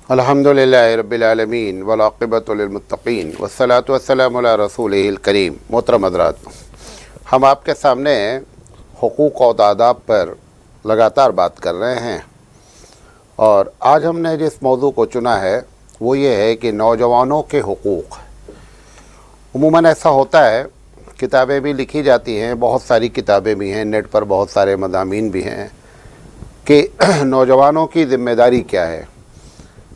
अल्हम्दुलिल्लाहि रब्बिल आलमीन वल-आक़िबतु लिल-मुत्तक़ीन वस्सलातु वस्सलामु अला रसूलिहिल करीम। मोहतरम हज़रात, हम आपके सामने हुकूक़ और आदाब पर लगातार बात कर रहे हैं और आज हमने जिस मौजू को चुना है वो ये है कि नौजवानों के हुकूक़। उमूमन ऐसा होता है, किताबें भी लिखी जाती हैं, बहुत सारी किताबें भी हैं, नेट पर बहुत सारे मज़ामीन भी हैं कि नौजवानों की ज़िम्मेदारी क्या है,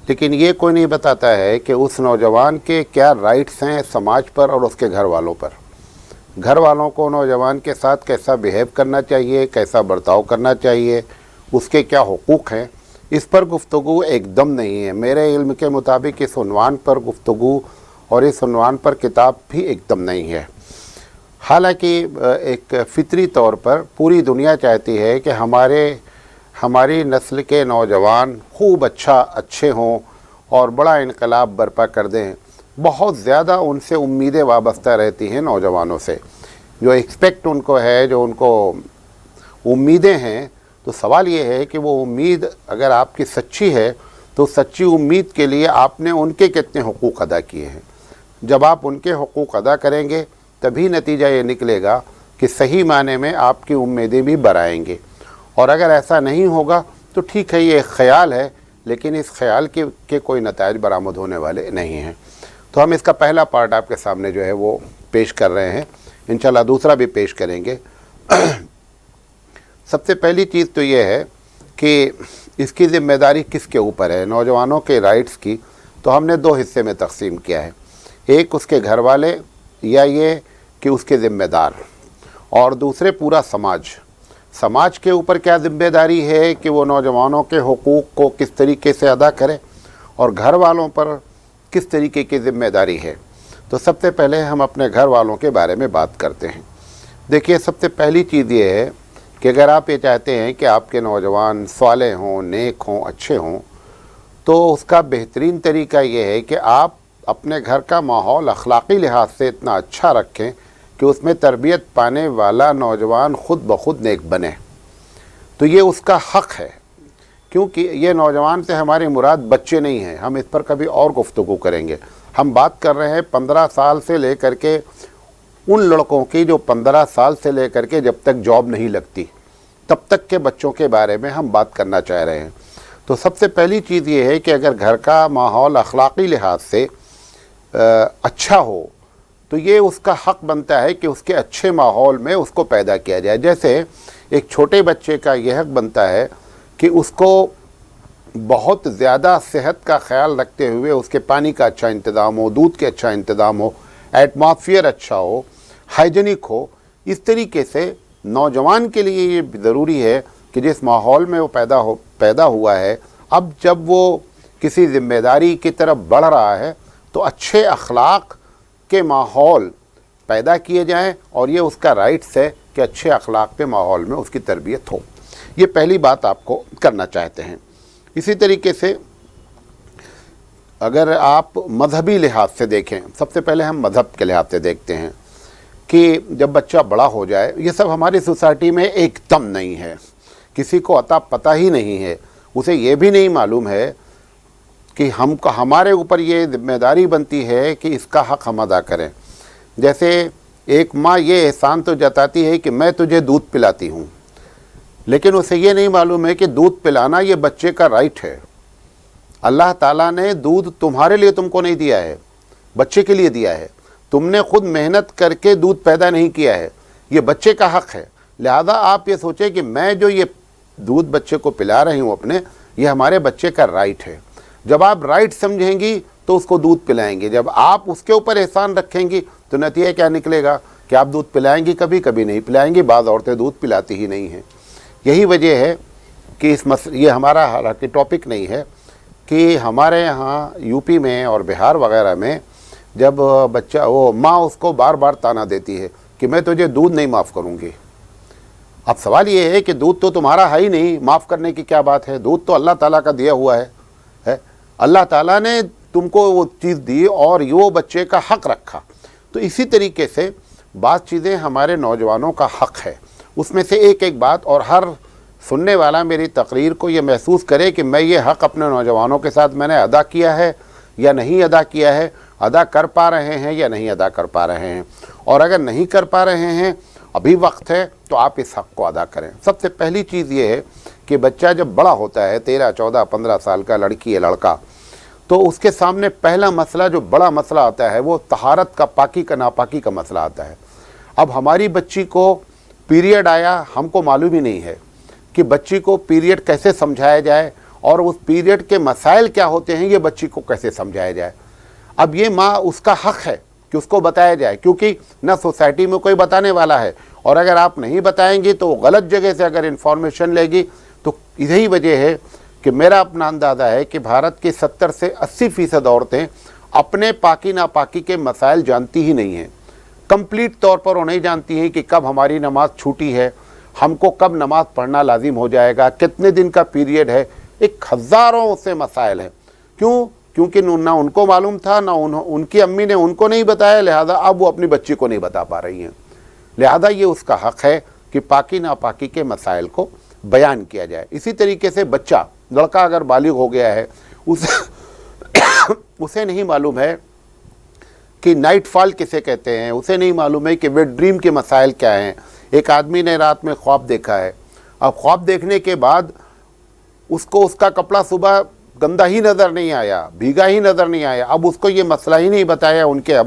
लेकिन ये कोई नहीं बताता है कि उस नौजवान के क्या राइट्स हैं समाज पर और उसके घर वालों पर। घर वालों को नौजवान के साथ कैसा बिहेव करना चाहिए, कैसा बर्ताव करना चाहिए, उसके क्या हुकूक़ हैं, इस पर गुफ्तगू एकदम नहीं है। मेरे इल्म के मुताबिक इस उन्वान पर गुफ्तगू और इस उन्वान पर किताब भी एकदम नहीं है। हालांकि एक फ़ितरी तौर पर पूरी दुनिया चाहती है कि हमारी नस्ल के नौजवान खूब अच्छे हों और बड़ा इनकलाब बर्पा कर दें। बहुत ज़्यादा उनसे उम्मीदें वाबस्ता रहती हैं नौजवानों से, जो एक्सपेक्ट उनको है, जो उनको उम्मीदें हैं। तो सवाल ये है कि वो उम्मीद अगर आपकी सच्ची है तो सच्ची उम्मीद के लिए आपने उनके कितने हुकूक़ अदा किए हैं। जब आप उनके हुकूक़ अदा करेंगे तभी नतीजा ये निकलेगा कि सही माने में आपकी उम्मीदें भी बराएंगे। और अगर ऐसा नहीं होगा तो ठीक है, ये एक ख़याल है, लेकिन इस ख़याल के कोई नताइज बरामद होने वाले नहीं हैं। तो हम इसका पहला पार्ट आपके सामने जो है वो पेश कर रहे हैं, इंशाल्लाह दूसरा भी पेश करेंगे। सबसे पहली चीज़ तो ये है कि इसकी ज़िम्मेदारी किसके ऊपर है, नौजवानों के राइट्स की। तो हमने दो हिस्से में तकसीम किया है, एक उसके घर वाले या ये कि उसके ज़िम्मेदार, और दूसरे पूरा समाज के ऊपर क्या ज़िम्मेदारी है कि वो नौजवानों के हुकूक़ को किस तरीके से अदा करे और घर वालों पर किस तरीके की ज़िम्मेदारी है। तो सबसे पहले हम अपने घर वालों के बारे में बात करते हैं। देखिए, सबसे पहली चीज़ ये है कि अगर आप ये चाहते हैं कि आपके नौजवान सालेह हों, नेक हों, अच्छे हों, तो उसका बेहतरीन तरीका ये है कि आप अपने घर का माहौल अखलाक़ी लिहाज से इतना अच्छा रखें कि उसमें तरबियत पाने वाला नौजवान ख़ुद ब खुद नेक बने। तो ये उसका हक़ है, क्योंकि ये नौजवान से हमारी मुराद बच्चे नहीं हैं। हम इस पर कभी और गुफ्तगू करेंगे। हम बात कर रहे हैं 15 साल से लेकर के उन लड़कों की जो 15 साल से लेकर के जब तक जॉब नहीं लगती तब तक के बच्चों के बारे में हम बात करना चाह रहे हैं। तो सबसे पहली चीज़ ये है कि अगर घर का माहौल अखलाक़ी लिहाज से अच्छा हो तो ये उसका हक़ बनता है कि उसके अच्छे माहौल में उसको पैदा किया जाए। जैसे एक छोटे बच्चे का यह हक़ बनता है कि उसको बहुत ज़्यादा सेहत का ख्याल रखते हुए उसके पानी का अच्छा इंतज़ाम हो, दूध के अच्छा इंतज़ाम हो, एटमॉस्फेयर अच्छा हो, हाइजीनिक हो। इस तरीके से नौजवान के लिए ये ज़रूरी है कि जिस माहौल में वो पैदा हुआ है, अब जब वो किसी ज़िम्मेदारी की तरफ बढ़ रहा है तो अच्छे अखलाक के माहौल पैदा किए जाएं और ये उसका राइट्स है कि अच्छे अखलाक के माहौल में उसकी तरबियत हो। ये पहली बात आपको करना चाहते हैं। इसी तरीके से अगर आप मजहबी लिहाज से देखें, सबसे पहले हम मज़हब के लिहाज से देखते हैं कि जब बच्चा बड़ा हो जाए, ये सब हमारी सोसाइटी में एकदम नहीं है, किसी को अता पता ही नहीं है, उसे ये भी नहीं मालूम है कि हमारे ऊपर ये ज़िम्मेदारी बनती है कि इसका हक़ हम अदा करें। जैसे एक माँ ये एहसान तो जताती है कि मैं तुझे दूध पिलाती हूँ, लेकिन उसे ये नहीं मालूम है कि दूध पिलाना ये बच्चे का राइट है। अल्लाह ताला ने दूध तुम्हारे लिए तुमको नहीं दिया है, बच्चे के लिए दिया है। तुमने खुद मेहनत करके दूध पैदा नहीं किया है, ये बच्चे का हक़ है। लिहाजा आप ये सोचें कि मैं जो ये दूध बच्चे को पिला रही हूँ अपने, ये हमारे बच्चे का राइट है। जब आप राइट समझेंगी तो उसको दूध पिलाएंगे। जब आप उसके ऊपर एहसान रखेंगी तो नतीजा क्या निकलेगा कि आप दूध पिलाएंगी, कभी कभी नहीं पिलाएंगी। बाज़ औरतें दूध पिलाती ही नहीं हैं। यही वजह है कि ये हमारा हालांकि टॉपिक नहीं है कि हमारे यहाँ यूपी में और बिहार वगैरह में जब बच्चा माँ उसको बार बार ताना देती है कि मैं तुझे दूध नहीं माफ़ करूँगी। अब सवाल ये है कि दूध तो तुम्हारा है ही नहीं, माफ़ करने की क्या बात है? दूध तो अल्लाह ताला का दिया हुआ है। अल्लाह ताला ने तुमको वो चीज़ दी और वो बच्चे का हक़ रखा। तो इसी तरीके से बात चीज़ें हमारे नौजवानों का हक़ है, उसमें से एक एक बात, और हर سننے والا میری تقریر کو یہ محسوس کرے کہ میں یہ حق اپنے نوجوانوں کے ساتھ میں نے ادا کیا ہے یا نہیں ادا کیا ہے، ادا کر پا رہے ہیں یا نہیں ادا کر پا رہے ہیں، اور اگر نہیں کر پا رہے ہیں ابھی وقت ہے تو آپ اس حق کو ادا کریں۔ سب سے پہلی چیز یہ ہے کہ بچہ جب بڑا ہوتا ہے 13 14 15 سال کا، لڑکی ہے لڑکا، تو اس کے سامنے پہلا مسئلہ جو بڑا مسئلہ آتا ہے وہ طہارت کا، پاکی کا ناپاکی کا مسئلہ آتا ہے۔ اب ہماری بچی کو پیریڈ آیا، ہم کو معلوم ہی نہیں ہے کہ بچی کو پیریڈ کیسے سمجھایا جائے اور اس پیریڈ کے مسائل کیا ہوتے ہیں، یہ بچی کو کیسے سمجھایا جائے۔ اب یہ ماں، اس کا حق ہے کہ اس کو بتایا جائے، کیونکہ نہ سوسائٹی میں کوئی بتانے والا ہے، اور اگر آپ نہیں بتائیں گی تو وہ غلط جگہ سے اگر انفارمیشن لے گی تو یہی وجہ ہے کہ میرا اپنا اندازہ ہے کہ بھارت کی 70 سے 80% عورتیں اپنے پاکی ناپاکی کے مسائل جانتی ہی نہیں ہیں۔ کمپلیٹ طور پر وہ نہیں جانتی ہیں کہ کب ہماری نماز چھوٹی ہے، ہم کو کب نماز پڑھنا لازم ہو جائے گا، کتنے دن کا پیریڈ ہے، ایک ہزاروں سے مسائل ہیں۔ کیونکہ نہ ان کو معلوم تھا، نہ ان کی امی نے ان کو نہیں بتایا، لہذا اب وہ اپنی بچی کو نہیں بتا پا رہی ہیں۔ لہذا یہ اس کا حق ہے کہ پاکی ناپاکی کے مسائل کو بیان کیا جائے۔ اسی طریقے سے بچہ، لڑکا اگر بالغ ہو گیا ہے، اسے نہیں معلوم ہے کہ نائٹ فال کسے کہتے ہیں، اسے نہیں معلوم ہے کہ ویٹ ڈریم کے مسائل کیا ہیں۔ ایک آدمی نے رات میں خواب دیکھا ہے، اب خواب دیکھنے کے بعد اس کو اس کا کپڑا صبح گندا ہی نظر نہیں آیا، بھیگا ہی نظر نہیں آیا، اب اس کو یہ مسئلہ ہی نہیں بتایا ان کے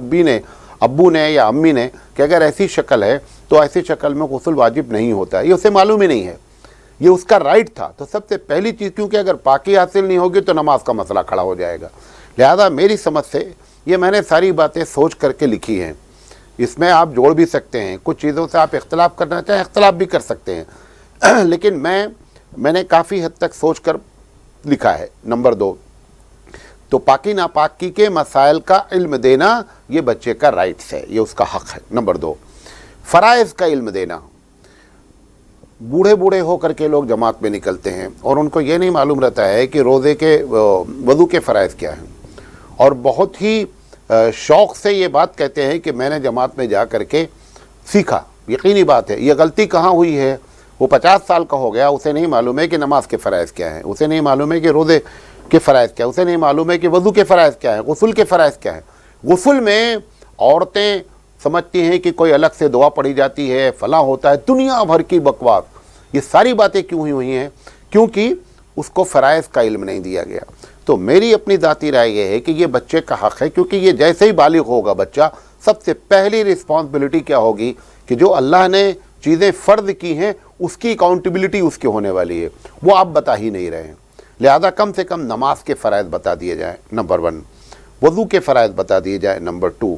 ابو نے یا امی نے کہ اگر ایسی شکل ہے تو ایسی شکل میں غسل واجب نہیں ہوتا ہے، یہ اسے معلوم ہی نہیں ہے، یہ اس کا رائٹ تھا۔ تو سب سے پہلی چیز، کیونکہ اگر پاکی حاصل نہیں ہوگی تو نماز کا مسئلہ کھڑا ہو جائے گا۔ لہذا میری سمجھ سے یہ میں نے ساری باتیں سوچ کر کے لکھی ہیں، اس میں آپ جوڑ بھی سکتے ہیں، کچھ چیزوں سے آپ اختلاف کرنا چاہیں اختلاف بھی کر سکتے ہیں، لیکن میں نے کافی حد تک سوچ کر لکھا ہے۔ نمبر 2، تو پاکی ناپاکی کے مسائل کا علم دینا یہ بچے کا رائٹس ہے، یہ اس کا حق ہے۔ نمبر 2، فرائض کا علم دینا۔ بوڑھے ہو کر کے لوگ جماعت میں نکلتے ہیں اور ان کو یہ نہیں معلوم رہتا ہے کہ روزے کے وضو کے فرائض کیا ہیں، اور بہت ہی شوق سے یہ بات کہتے ہیں کہ میں نے جماعت میں جا کر کے سیکھا۔ یقینی بات ہے، یہ غلطی کہاں ہوئی ہے؟ وہ 50 سال کا ہو گیا، اسے نہیں معلوم ہے کہ نماز کے فرائض کیا ہیں، اسے نہیں معلوم ہے کہ روزے کے فرائض کیا ہے، اسے نہیں معلوم ہے کہ وضو کے فرائض کیا ہیں، غسل کے فرائض کیا ہیں۔ غسل میں عورتیں سمجھتی ہیں کہ کوئی الگ سے دعا پڑھی جاتی ہے، فلاں ہوتا ہے، دنیا بھر کی بکواس۔ یہ ساری باتیں کیوں ہوئی ہیں؟ کیونکہ اس کو فرائض کا علم نہیں دیا گیا۔ تو میری اپنی ذاتی رائے یہ ہے کہ یہ بچے کا حق ہے، کیونکہ یہ جیسے ہی بالغ ہوگا بچہ، سب سے پہلی رسپانسبلٹی کیا ہوگی کہ جو اللہ نے چیزیں فرض کی ہیں اس کی اکاؤنٹیبلٹی اس کی ہونے والی ہے، وہ آپ بتا ہی نہیں رہے ہیں۔ لہذا کم سے کم نماز کے فرائض بتا دیے جائیں، نمبر 1، وضو کے فرائض بتا دیے جائیں، نمبر 2،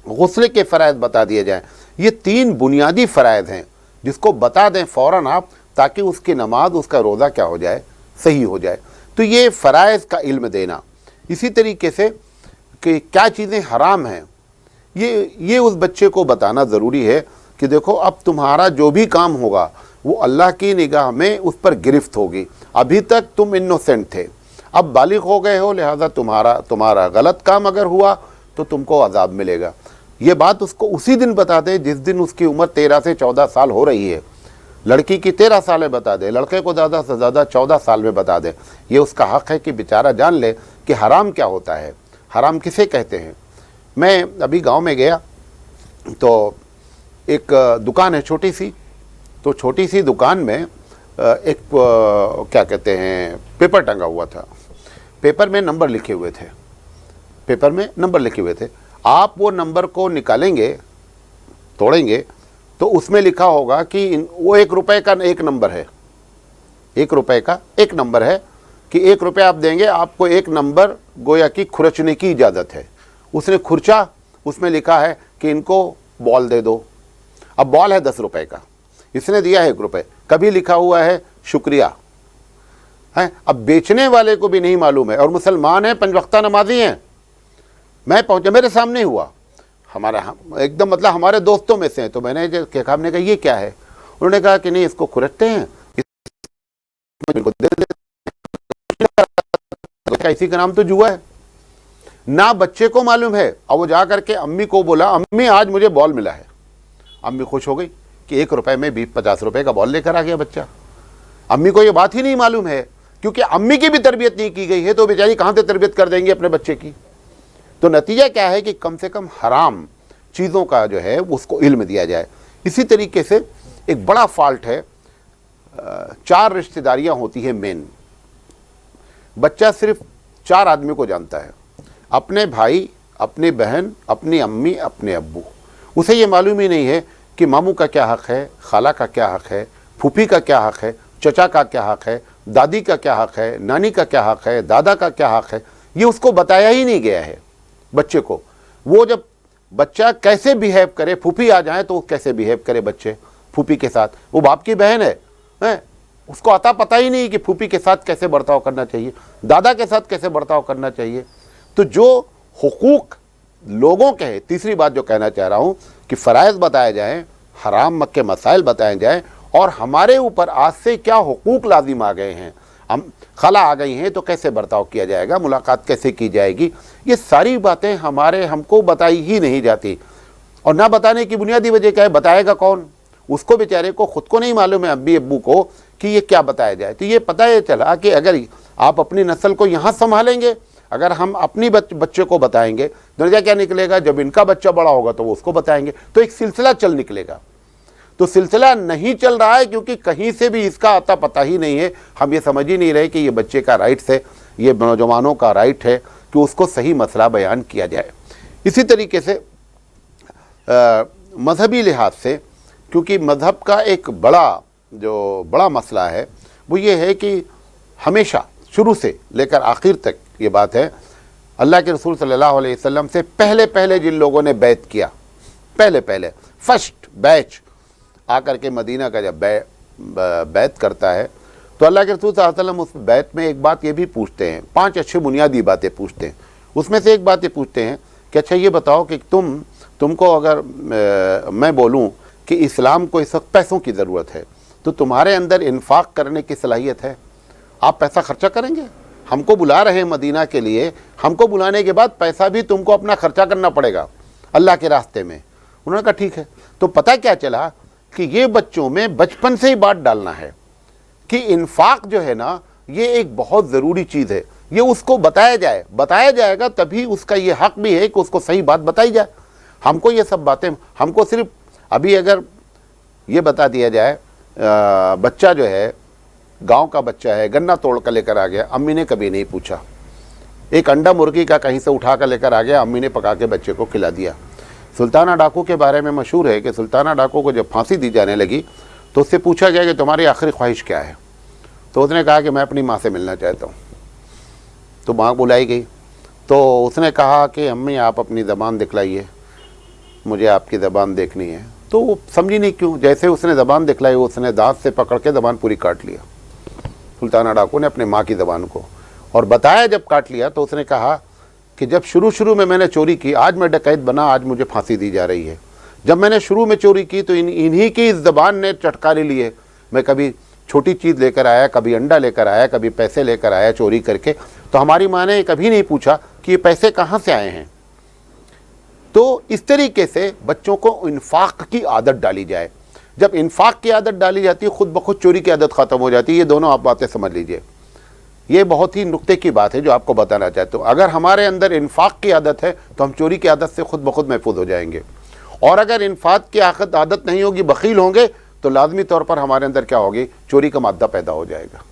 غسل کے فرائض بتا دیے جائیں۔ یہ 3 بنیادی فرائض ہیں جس کو بتا دیں فوراً آپ، تاکہ اس کی نماز، اس کا روزہ کیا ہو جائے، صحیح ہو جائے۔ تو یہ فرائض کا علم دینا۔ اسی طریقے سے کہ کیا چیزیں حرام ہیں، یہ اس بچے کو بتانا ضروری ہے کہ دیکھو اب تمہارا جو بھی کام ہوگا وہ اللہ کی نگاہ میں اس پر گرفت ہوگی۔ ابھی تک تم انوسینٹ تھے، اب بالغ ہو گئے ہو، لہذا تمہارا غلط کام اگر ہوا تو تم کو عذاب ملے گا۔ یہ بات اس کو اسی دن بتا دے جس دن اس کی عمر 13 سے 14 سال ہو رہی ہے۔ لڑکی کی 13 سال میں بتا دے، لڑکے کو زیادہ سے زیادہ 14 سال میں بتا دے۔ یہ اس کا حق ہے کہ بیچارہ جان لے کہ حرام کیا ہوتا ہے، حرام کسے کہتے ہیں۔ میں ابھی گاؤں میں گیا تو ایک دکان ہے چھوٹی سی، تو چھوٹی سی دکان میں ایک کیا کہتے ہیں پیپر ٹنگا ہوا تھا، پیپر میں نمبر لکھے ہوئے تھے، آپ وہ نمبر کو نکالیں گے، توڑیں گے تو اس میں لکھا ہوگا کہ وہ 1 روپے کا ایک نمبر ہے، 1 روپے کا ایک نمبر ہے کہ 1 روپے آپ دیں گے، آپ کو ایک نمبر گویا کہ کھرچنے کی اجازت ہے۔ اس نے کھرچا، اس میں لکھا ہے کہ ان کو بال دے دو۔ اب بال ہے 10 روپے کا، اس نے دیا ہے 1 روپے، کبھی لکھا ہوا ہے شکریہ ہے۔ اب بیچنے والے کو بھی نہیں معلوم ہے، اور مسلمان ہیں، 5 وقتہ نمازی ہیں۔ میں پہنچا، میرے سامنے ہوا، ہمارا ایک دم مطلب ہمارے دوستوں میں سے ہیں، تو میں نے کہا، ہم نے کہا یہ کیا ہے؟ انہوں نے کہا کہ نہیں، اس کو کھرچتے ہیں، اسی کا نام تو جوا ہے۔ نہ بچے کو معلوم ہے، اور وہ جا کر کے امی کو بولا، امی آج مجھے بال ملا ہے۔ امی خوش ہو گئی کہ 1 रुपए में 20-50 रुपए का बॉल लेकर आ गया बच्चा। अम्मी को ये बात ही नहीं मालूम है, क्योंकि अम्मी की भी तरबियत नहीं की गई है, तो बेचारी कहाँ से तरबियत कर देंगे अपने बच्चे की। तो नतीजा क्या है कि कम से कम हराम चीज़ों का जो है उसको इल्म दिया जाए। इसी तरीके से एक बड़ा फॉल्ट है, 4 रिश्तेदारियाँ होती हैं मेन। बच्चा सिर्फ 4 आदमी को जानता है, अपने भाई, अपनी बहन, अपनी अम्मी, अपने अब्बू। उसे ये मालूम ही नहीं है कि मामू का क्या हक़ है, खाला का क्या हक़ है, फूफी का क्या हक़ है, चचा का क्या हक़ है, दादी का क्या हक़ है, नानी का क्या हक़ है, दादा का क्या हक़ है। ये उसको बताया ही नहीं गया है बच्चे को। वो जब बच्चा कैसे बिहेव करे, फूफी आ जाए तो कैसे बिहेव करे बच्चे फूफी के साथ, वो बाप की बहन है, उसको आता पता ही नहीं कि फूफी के साथ कैसे बर्ताव करना चाहिए, दादा के साथ कैसे बर्ताव करना चाहिए। तो जो हुकूक लोगों के हैं, तीसरी बात जो कहना चाह रहा हूँ कि फ़राइज़ बताए जाएँ, हराम के मसाइल बताए जाएँ, और हमारे ऊपर आज से क्या हुकूक लाजिम आ गए हैं, हम खला आ गई हैं तो कैसे बर्ताव किया जाएगा, मुलाकात कैसे की जाएगी, ये सारी बातें हमको बताई ही नहीं जाती। और ना बताने की बुनियादी वजह क्या है, बताएगा कौन? उसको बेचारे को खुद को नहीं मालूम है, अब्बी अब्बू को, कि ये क्या बताया जाए। तो ये पता है चला कि अगर आप अपनी नस्ल को यहाँ संभालेंगे, अगर हम अपनी बच्चे को बताएंगे, नतीजा क्या निकलेगा, जब इनका बच्चा बड़ा होगा तो वो उसको बताएंगे, तो एक सिलसिला चल निकलेगा। तो सिलसिला नहीं चल रहा है क्योंकि कहीं से भी इसका आता पता ही नहीं है। हम ये समझ ही नहीं रहे कि ये बच्चे का राइट्स है, ये नौजवानों का राइट है कि उसको सही मसला बयान किया जाए। इसी तरीके से मजहबी लिहाज से, क्योंकि मज़हब का एक बड़ा मसला है, वो ये है कि हमेशा शुरू से लेकर आखिर तक ये बात है, अल्लाह के रसूल सल्लल्लाहु अलैहि वसल्लम से पहले जिन लोगों ने बैत किया, पहले फर्स्ट बैच आकर के मदीना का जब बैत करता है, तो अल्लाह के रसूल सल्लल्लाहु अलैहि वसल्लम उस बैत में एक बात ये भी पूछते हैं, 5 अच्छी बुनियादी बातें पूछते हैं। उसमें से एक बात ये पूछते हैं कि अच्छा ये बताओ कि तुमको अगर मैं बोलूँ कि इस्लाम को इस वक्त पैसों की ज़रूरत है, तो तुम्हारे अंदर इन्फाक करने की सलाहियत है? आप पैसा खर्चा करेंगे? हमको बुला रहे हैं मदीना के लिए, हमको बुलाने के बाद पैसा भी तुमको अपना खर्चा करना पड़ेगा अल्लाह के रास्ते में। उन्होंने कहा ठीक है। तो पता क्या चला कि ये बच्चों में बचपन से ही बात डालना है कि इन्फाक जो है ना, ये एक बहुत ज़रूरी चीज़ है, ये उसको बताया जाएगा तभी उसका ये हक़ भी है कि उसको सही बात बताई जाए। हमको ये सब बातें, हमको सिर्फ अभी अगर ये बता दिया जाए, बच्चा जो है गांव का बच्चा है, गन्ना तोड़ कर लेकर आ गया, अम्मी ने कभी नहीं पूछा। एक अंडा मुर्गी का कहीं से उठा कर लेकर आ गया, अम्मी ने पका के बच्चे को खिला दिया। सुल्ताना डाकू के बारे में मशहूर है कि सुल्ताना डाकू को जब फांसी दी जाने लगी तो उससे पूछा गया कि तुम्हारी आखिरी ख्वाहिश क्या है, तो उसने कहा कि मैं अपनी माँ से मिलना चाहता हूँ। तो माँ बुलाई गई, तो उसने कहा कि अम्मी आप अपनी ज़बान दिखलाइए, मुझे आपकी ज़बान देखनी है। तो वो समझी नहीं क्यों, जैसे उसने ज़बान दिखलाई, उसने दांत से पकड़ के ज़बान पूरी काट लिया, सुल्ताना डाकू ने अपने माँ की ज़बान को। और बताया जब काट लिया तो उसने कहा कि जब शुरू में मैंने चोरी की, आज मैं डकैत बना, आज मुझे फांसी दी जा रही है। जब मैंने शुरू में चोरी की तो इन्हीं की इस ज़बान ने चटकारे लिए। मैं कभी छोटी चीज़ लेकर आया, कभी अंडा लेकर आया, कभी पैसे लेकर आया चोरी करके, तो हमारी माँ ने कभी नहीं पूछा कि ये पैसे कहाँ से आए हैं। तो इस तरीके से बच्चों को इन्फाक की आदत डाली जाए। जब इन्फाक की आदत डाली जाती है, खुद ब खुद चोरी की आदत ख़त्म हो जाती है। ये दोनों आप बातें समझ लीजिए। ये बहुत ही नुक्ते की बात है जो आपको बताना चाहता हूँ। अगर हमारे अंदर इन्फाक की आदत है तो हम चोरी की आदत से खुद ब खुद महफूज हो जाएंगे, और अगर इन्फाक की आदत नहीं होगी, बखील होंगे, तो लाजमी तौर पर हमारे अंदर क्या होगी, चोरी का मादा पैदा हो जाएगा।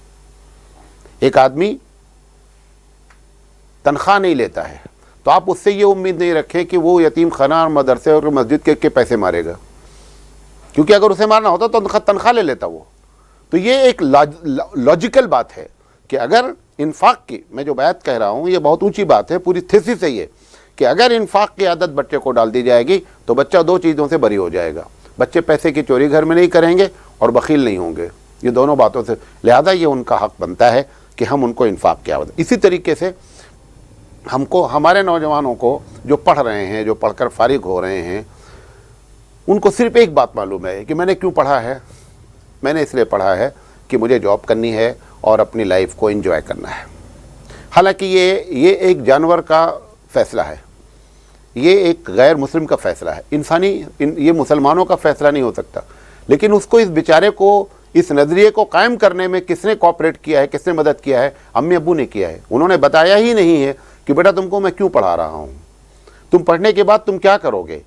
एक आदमी तनख्वाह नहीं लेता है तो आप उससे ये उम्मीद नहीं रखें कि वो यतीम खाना और मदरसे और मस्जिद के पैसे मारेगा, क्योंकि अगर उसे मारना होता तो तनख्वाह ले लेता वो। तो ये एक लॉजिकल बात है कि अगर इन्फाक की, मैं जो बात कह रहा हूँ ये बहुत ऊंची बात है, पूरी थीसिस से ये कि अगर इन्फाक की आदत बच्चे को डाल दी जाएगी तो बच्चा 2 चीज़ों से बरी हो जाएगा। बच्चे पैसे की चोरी घर में नहीं करेंगे और बखील नहीं होंगे, ये दोनों बातों से। लिहाजा ये उनका हक़ बनता है कि हम उनको इन्फाक की आदत। इसी तरीके से हमको, हमारे नौजवानों को जो पढ़ रहे हैं, जो पढ़कर फारिग हो रहे हैं, उनको सिर्फ एक बात मालूम है कि मैंने क्यों पढ़ा है। मैंने इसलिए पढ़ा है कि मुझे जॉब करनी है और अपनी लाइफ को एंजॉय करना है। हालांकि ये एक जानवर का फ़ैसला है, ये एक गैर मुस्लिम का फ़ैसला है, ये मुसलमानों का फ़ैसला नहीं हो सकता لیکن اس کو, اس بیچارے کو, اس نظریے کو قائم کرنے میں کس نے کوآپریٹ کیا ہے, کس نے مدد کیا ہے؟ امی ابو نے کیا ہے. انہوں نے بتایا ہی نہیں ہے کہ بیٹا تم کو میں کیوں پڑھا رہا ہوں, تم پڑھنے کے بعد تم کیا کرو گے.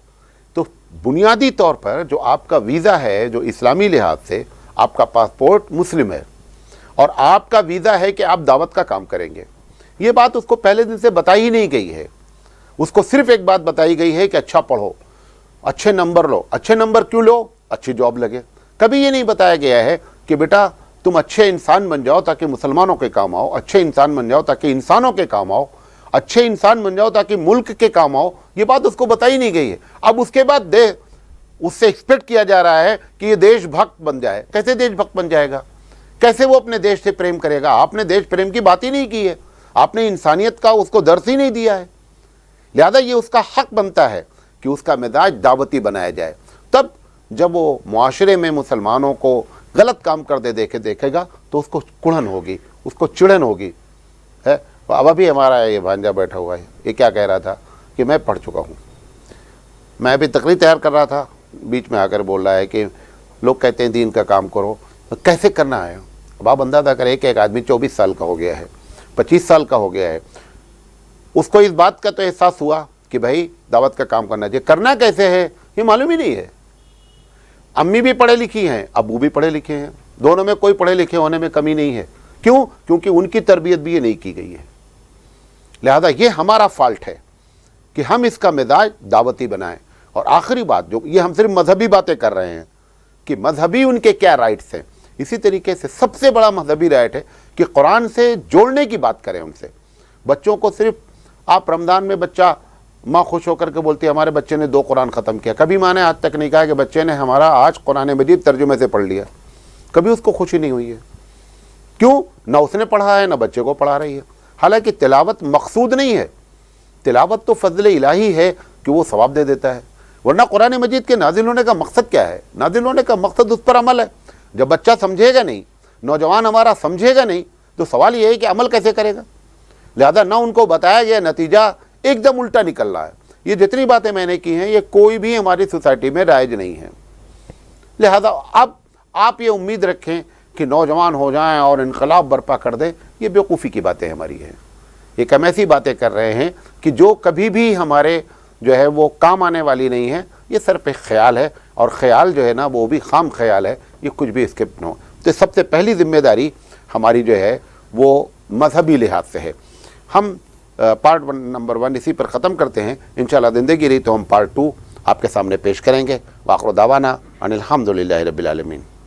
تو بنیادی طور پر جو آپ کا ویزا ہے, جو اسلامی لحاظ سے آپ کا پاسپورٹ مسلم ہے اور آپ کا ویزا ہے کہ آپ دعوت کا کام کریں گے, یہ بات اس کو پہلے دن سے بتائی ہی نہیں گئی ہے. اس کو صرف ایک بات بتائی گئی ہے کہ اچھا پڑھو, اچھے نمبر لو. اچھے نمبر کیوں لو؟ اچھی جاب لگے. کبھی یہ نہیں بتایا گیا ہے کہ بیٹا تم اچھے انسان بن جاؤ تاکہ مسلمانوں کے کام آؤ, اچھے انسان بن جاؤ تاکہ انسانوں کے کام آؤ, اچھے انسان بن جاؤ تاکہ ملک کے کام آؤ. یہ بات اس کو بتائی نہیں گئی ہے. اب اس کے بعد اس سے ایکسپیکٹ کیا جا رہا ہے کہ یہ دیش بھکت بن جائے. کیسے دیش بھکت بن جائے گا؟ کیسے وہ اپنے دیش سے پریم کرے گا؟ آپ نے دیش پریم کی بات ہی نہیں کی ہے, آپ نے انسانیت کا اس کو درس ہی نہیں دیا ہے. لہذا یہ اس کا حق بنتا ہے کہ اس کا مزاج دعوتی بنایا جائے. تب جب وہ معاشرے میں مسلمانوں کو غلط کام کرتے دیکھے گا تو اس کو کڑھن ہوگی, اس کو چڑھن ہوگی. اب ابھی ہمارا یہ بھانجا بیٹھا ہوا ہے, یہ کیا کہہ رہا تھا کہ میں پڑھ چکا ہوں. میں ابھی تقریر تیار کر رہا تھا, بیچ میں آ کر بول رہا ہے کہ لوگ کہتے ہیں دین کا کام کرو, کیسے کرنا ہے. اب آپ اندازہ کریں کہ ایک آدمی 24 سال کا ہو گیا ہے, 25 سال کا ہو گیا ہے, اس کو اس بات کا تو احساس ہوا کہ بھائی دعوت کا کام کرنا چاہیے. کرنا کیسے ہے یہ معلوم ہی نہیں ہے. امی بھی پڑھے لکھی ہیں, ابو بھی پڑھے لکھے ہیں, دونوں میں کوئی پڑھے لکھے ہونے میں کمی نہیں ہے. کیوں؟ کیونکہ ان کی تربیت بھی یہ نہیں کی گئی ہے. لہذا یہ ہمارا فالٹ ہے کہ ہم اس کا مزاج دعوتی بنائیں. اور آخری بات, جو یہ ہم صرف مذہبی باتیں کر رہے ہیں کہ مذہبی ان کے کیا رائٹس ہیں, اسی طریقے سے سب سے بڑا مذہبی رائٹ ہے کہ قرآن سے جوڑنے کی بات کریں ان سے. بچوں کو صرف آپ رمضان میں بچہ, ماں خوش ہو کر کے بولتی ہے ہمارے بچے نے 2 قرآن ختم کیا. کبھی ماں نے آج تک نہیں کہا کہ بچے نے ہمارا آج قرآن مجید ترجمے سے پڑھ لیا. کبھی اس کو خوشی نہیں ہوئی ہے. کیوں؟ نہ اس نے پڑھا ہے نہ بچے کو پڑھا رہی ہے. حالانکہ تلاوت مقصود نہیں ہے, تلاوت تو فضل الہی ہے کہ وہ ثواب دے دیتا ہے. ورنہ قرآن مجید کے نازل ہونے کا مقصد کیا ہے؟ نازل ہونے کا مقصد اس پر عمل ہے. جب بچہ سمجھے گا نہیں, نوجوان ہمارا سمجھے گا نہیں, تو سوال یہ ہے کہ عمل کیسے کرے گا. لہذا نہ ان کو بتایا گیا, نتیجہ ایک دم الٹا نکل رہا ہے. یہ جتنی باتیں میں نے کی ہیں یہ کوئی بھی ہماری سوسائٹی میں رائج نہیں ہے. لہذا اب آپ یہ امید رکھیں کہ نوجوان ہو جائیں اور انقلاب برپا کر دیں, یہ بیوقوفی کی باتیں ہماری ہیں. ایک ہم ایسی باتیں کر رہے ہیں کہ جو کبھی بھی ہمارے جو ہے وہ کام آنے والی نہیں ہے. یہ صرف ایک خیال ہے, اور خیال جو ہے نا وہ بھی خام خیال ہے, یہ کچھ بھی اس کے نہ ہو. تو سب سے پہلی ذمہ داری ہماری جو ہے وہ مذہبی لحاظ سے ہے. ہم پارٹ نمبر 1 اسی پر ختم کرتے ہیں. انشاءاللہ زندگی رہی تو ہم پارٹ 2 آپ کے سامنے پیش کریں گے. وآخر دعوانا ان الحمدللہ رب العالمین.